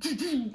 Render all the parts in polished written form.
Bitches,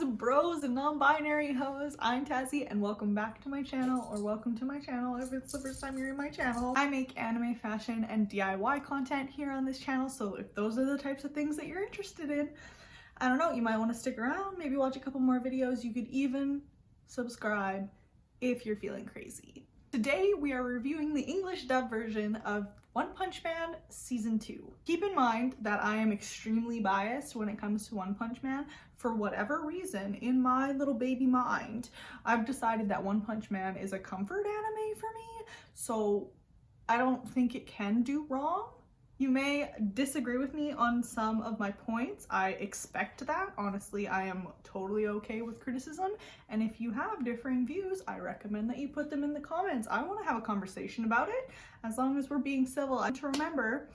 bros, and non-binary hoes, I'm TAZZY and welcome back to my channel, or welcome to my channel if it's the first time you're in my channel. I make anime, fashion, and DIY content here on this channel, so if those are the types of things that you're interested in, I don't know, you might want to stick around, maybe watch a couple more videos. You could even subscribe if you're feeling crazy. Today we are reviewing the English dub version of One Punch Man Season 2. Keep in mind that I am extremely biased when it comes to One Punch Man. For whatever reason, in my little baby mind, I've decided that One Punch Man is a comfort anime for me, so I don't think it can do wrong. You may disagree with me on some of my points. I expect that. Honestly, I am totally okay with criticism. And if you have differing views, I recommend that you put them in the comments. I want to have a conversation about it, as long as we're being civil. And to remember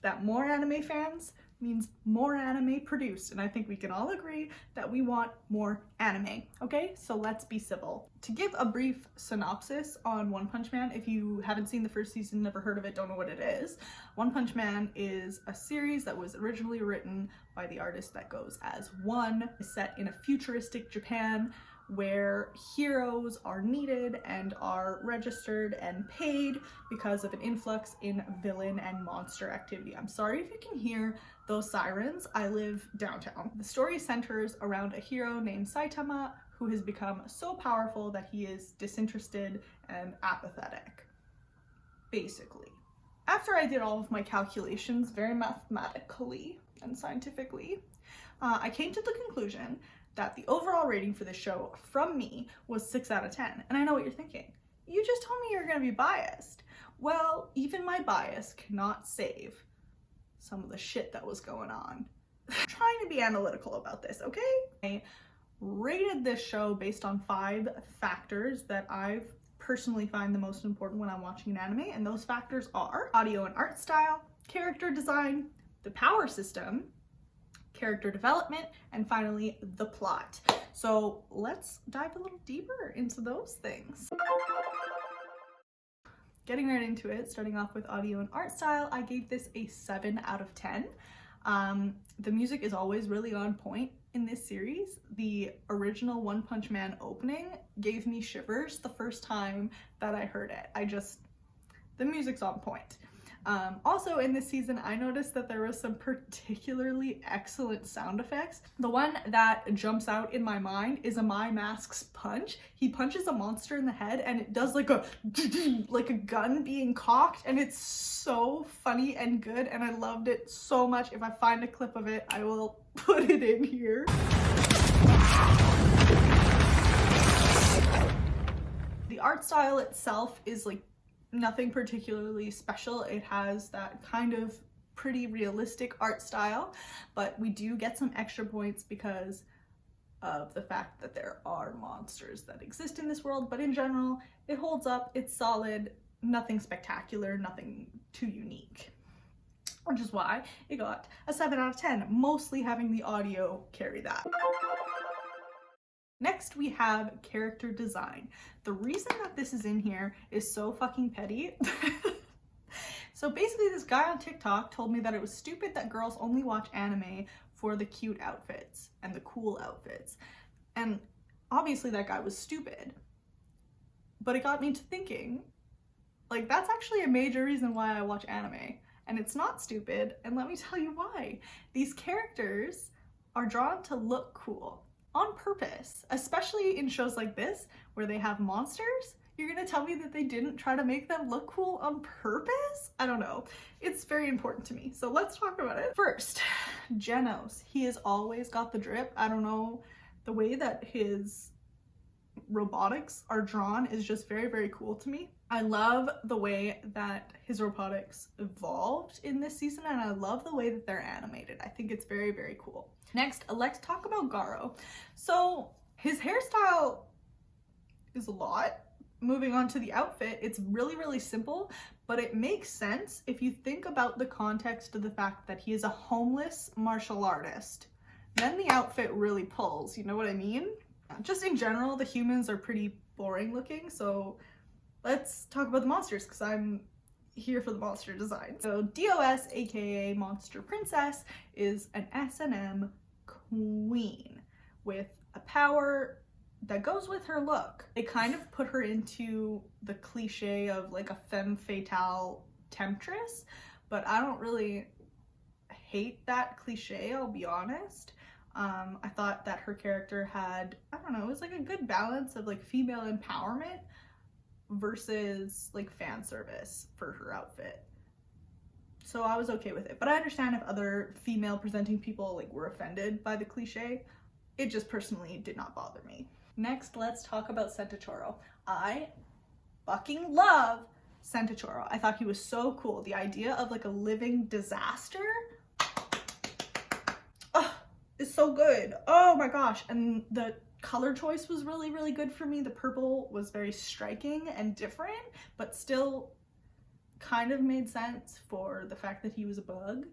that more anime fans means more anime produced, and I think we can all agree that we want more anime. Okay, so let's be civil. To give a brief synopsis on One Punch Man, if you haven't seen the first season, never heard of it, don't know what it is, One Punch Man is a series that was originally written by the artist that goes as One, set in a futuristic Japan where heroes are needed and are registered and paid because of an influx in villain and monster activity. I'm sorry if you can hear those sirens. I live downtown. The story centers around a hero named Saitama who has become so powerful that he is disinterested and apathetic, basically. After I did all of my calculations very mathematically and scientifically, I came to the conclusion that the overall rating for the show from me was 6 out of 10. And I know what you're thinking. You just told me you're gonna be biased. Well, even my bias cannot save some of the shit that was going on. I'm trying to be analytical about this, okay? I rated this show based on 5 factors that I've personally find the most important when I'm watching an anime, and those factors are audio and art style, character design, the power system, character development, and finally the plot. So let's dive a little deeper into those things. Getting right into it, starting off with audio and art style, I gave this a 7 out of 10. The music is always really on point in this series. The original One Punch Man opening gave me shivers the first time that I heard it. The music's on point. Also in this season, I noticed that there was some particularly excellent sound effects. The one that jumps out in my mind is a My Mask's punch. He punches a monster in the head and it does like a gun being cocked, and it's so funny and good, and I loved it so much. If I find a clip of it, I will put it in here. The art style itself is like nothing particularly special. It has that kind of pretty realistic art style, but we do get some extra points because of the fact that there are monsters that exist in this world, but in general, it holds up, it's solid, nothing spectacular, nothing too unique, which is why it got a 7 out of 10, mostly having the audio carry that. Next, we have character design. The reason that this is in here is so fucking petty. So basically, this guy on TikTok told me that it was stupid that girls only watch anime for the cute outfits and the cool outfits. And obviously that guy was stupid. But it got me to thinking, like, that's actually a major reason why I watch anime. And it's not stupid, and let me tell you why. These characters are drawn to look cool on purpose, especially in shows like this where they have monsters. You're gonna tell me that they didn't try to make them look cool on purpose? I don't know. It's very important to me, so let's talk about it. First, Genos. He has always got the drip. I don't know, the way that his robotics are drawn is just very, very cool to me. I love the way that his robotics evolved in this season, and I love the way that they're animated. I think it's very, very cool. Next, let's talk about Garo. So his hairstyle is a lot. Moving on to the outfit, it's really, really simple, but it makes sense if you think about the context of the fact that he is a homeless martial artist. Then the outfit really pulls, you know what I mean? Just in general, the humans are pretty boring looking, so let's talk about the monsters because I'm here for the monster design. So DOS, aka Monster Princess, is an S&M queen with a power that goes with her look. They kind of put her into the cliche of like a femme fatale temptress, but I don't really hate that cliche, I'll be honest. I thought that her character had, I don't know, it was like a good balance of like female empowerment versus like fan service for her outfit. So I was okay with it, but I understand if other female presenting people like were offended by the cliche. It just personally did not bother me. Next, let's talk about Sentachoro. I fucking love Sentachoro. I thought he was so cool. The idea of like a living disaster is so good. Oh my gosh. And the color choice was really, really good for me. The purple was very striking and different, but still kind of made sense for the fact that he was a bug.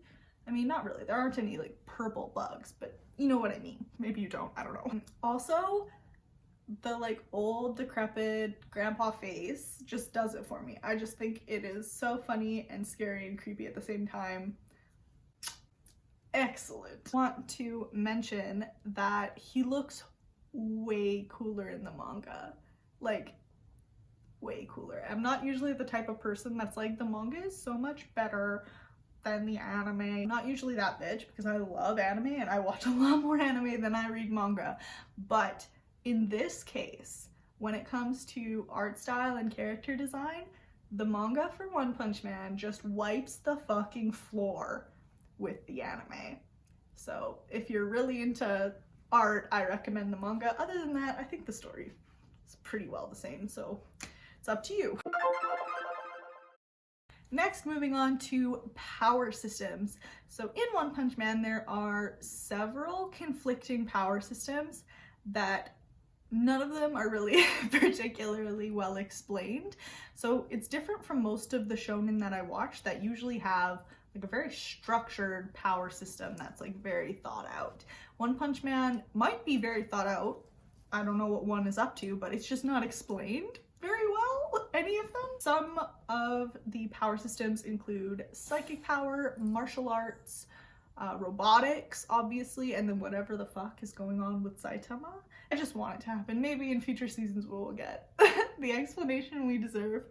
I mean, not really. There aren't any like purple bugs, but you know what I mean. Maybe you don't, I don't know. Also, the like old decrepit grandpa face just does it for me. I just think it is so funny and scary and creepy at the same time. Excellent. Want to mention that he looks way cooler in the manga. Like, way cooler. I'm not usually the type of person that's like, the manga is so much better than the anime. I'm not usually that bitch because I love anime and I watch a lot more anime than I read manga. But in this case, when it comes to art style and character design, the manga for One Punch Man just wipes the fucking floor with the anime. So if you're really into art, I recommend the manga. Other than that, I think the story is pretty well the same, so it's up to you. Next, moving on to power systems. So in One Punch Man, there are several conflicting power systems that none of them are really particularly well explained. So it's different from most of the shonen that I watch that usually have like a very structured power system that's like very thought out. One Punch Man might be very thought out. I don't know what one is up to, but it's just not explained very well, any of them. Some of the power systems include psychic power, martial arts, robotics, obviously, and then whatever the fuck is going on with Saitama. I just want it to happen. Maybe in future seasons we'll get the explanation we deserve.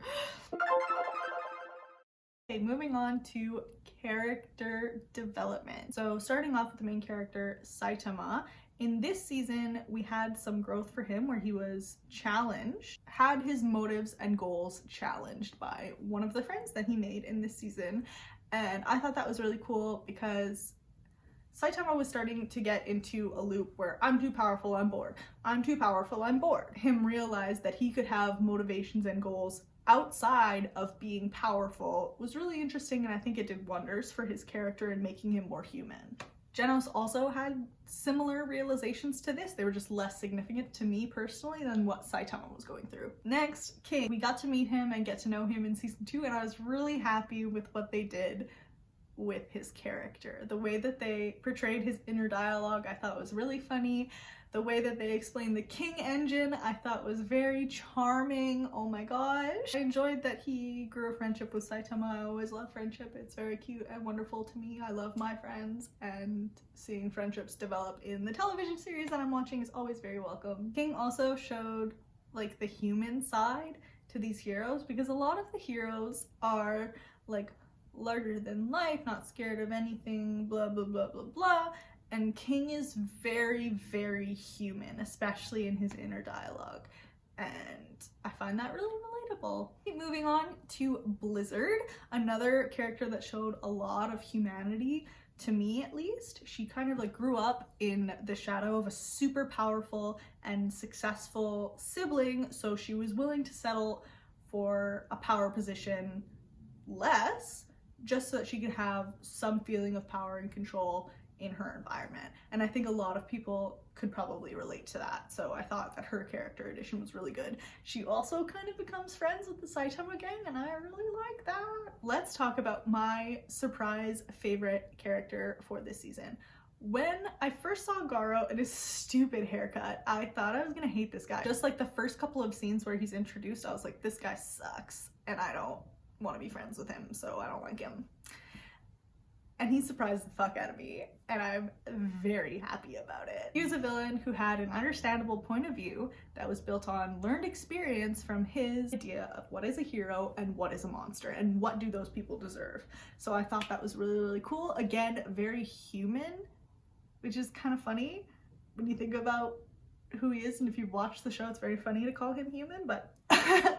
Okay, moving on to character development. So starting off with the main character, Saitama. In this season, we had some growth for him where he was challenged, had his motives and goals challenged by one of the friends that he made in this season. And I thought that was really cool because Saitama was starting to get into a loop where I'm too powerful, I'm bored. I'm too powerful, I'm bored. Him realized that he could have motivations and goals outside of being powerful was really interesting, and I think it did wonders for his character and making him more human. Genos also had similar realizations to this. They were just less significant to me personally than what Saitama was going through. Next, King. We got to meet him and get to know him in season 2, and I was really happy with what they did with his character. The way that they portrayed his inner dialogue I thought was really funny. The way that they explained the King engine I thought was very charming. Oh my gosh. I enjoyed that he grew a friendship with Saitama. I always love friendship. It's very cute and wonderful to me. I love my friends, and seeing friendships develop in the television series that I'm watching is always very welcome. King also showed like the human side to these heroes, because a lot of the heroes are like larger than life, not scared of anything, blah blah blah blah blah. And King is very, very human, especially in his inner dialogue. And I find that really relatable. Moving on to Blizzard, another character that showed a lot of humanity, to me at least. She kind of like grew up in the shadow of a super powerful and successful sibling, so she was willing to settle for a power position less, just so that she could have some feeling of power and control in her environment. And I think a lot of people could probably relate to that, so I thought that her character addition was really good. She also kind of becomes friends with the Saitama gang, and I really like that. Let's talk about my surprise favorite character for this season, When I first saw Garo and his stupid haircut, I thought I was gonna hate this guy. Just like the first couple of scenes where he's introduced, I was like, this guy sucks and I don't want to be friends with him, so I don't like him. And he surprised the fuck out of me, and I'm very happy about it. He was a villain who had an understandable point of view that was built on learned experience from his idea of what is a hero and what is a monster and what do those people deserve. So I thought that was really, really cool. Again, very human, which is kind of funny when you think about who he is, and if you've watched the show, it's very funny to call him human, but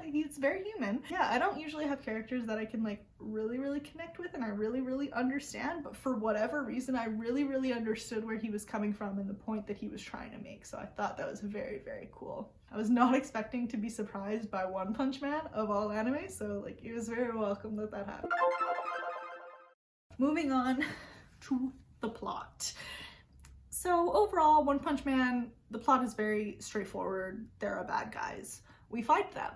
he's very human. Yeah, I don't usually have characters that I can like really connect with and I really understand, but for whatever reason I really understood where he was coming from and the point that he was trying to make, so I thought that was very cool. I was not expecting to be surprised by One Punch Man of all anime, so like it was very welcome that that happened. Moving on to the plot. So overall, One Punch Man, the plot is very straightforward. There are bad guys. We fight them,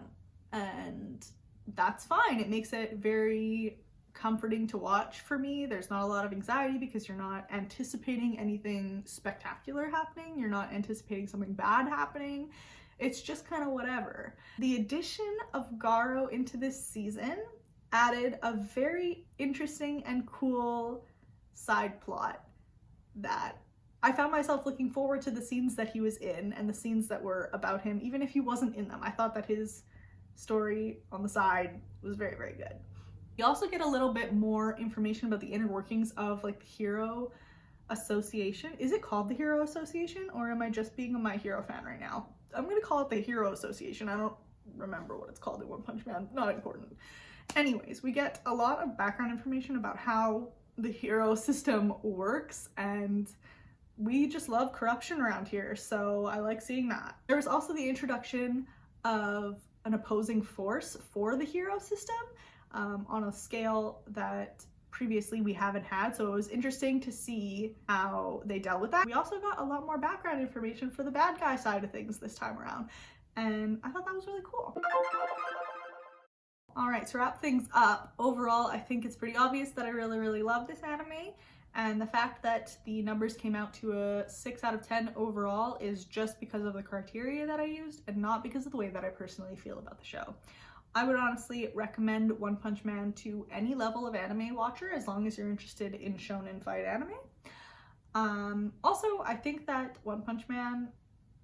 and that's fine. It makes it very comforting to watch for me. There's not a lot of anxiety because you're not anticipating anything spectacular happening. You're not anticipating something bad happening. It's just kind of whatever. The addition of Garo into this season added a very interesting and cool side plot that I found myself looking forward to the scenes that he was in and the scenes that were about him, even if he wasn't in them. I thought that his story on the side was very good. You also get a little bit more information about the inner workings of like the Hero Association. Is it called the Hero Association, or am I just being a My Hero fan right now? I'm gonna call it the Hero Association. I don't remember what it's called in One Punch Man, not important. Anyways, we get a lot of background information about how the hero system works, and we just love corruption around here, so I like seeing that. There was also the introduction of an opposing force for the hero system on a scale that previously we haven't had, so it was interesting to see how they dealt with that. We also got a lot more background information for the bad guy side of things this time around, and I thought that was really cool. Alright, to wrap things up, overall I think it's pretty obvious that I really love this anime, and the fact that the numbers came out to a 6 out of 10 overall is just because of the criteria that I used and not because of the way that I personally feel about the show. I would honestly recommend One Punch Man to any level of anime watcher as long as you're interested in shonen fight anime. Also, I think that One Punch Man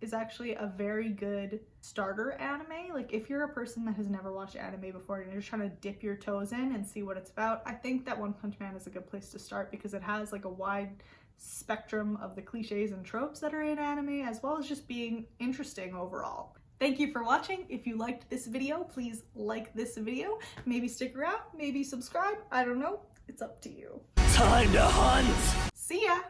is actually a very good starter anime. Like if you're a person that has never watched anime before and you're just trying to dip your toes in and see what it's about, I think that One Punch Man is a good place to start because it has like a wide spectrum of the cliches and tropes that are in anime, as well as just being interesting overall. Thank you for watching. If you liked this video, please like this video. Maybe stick around, maybe subscribe. I don't know. It's up to you. Time to hunt! See ya!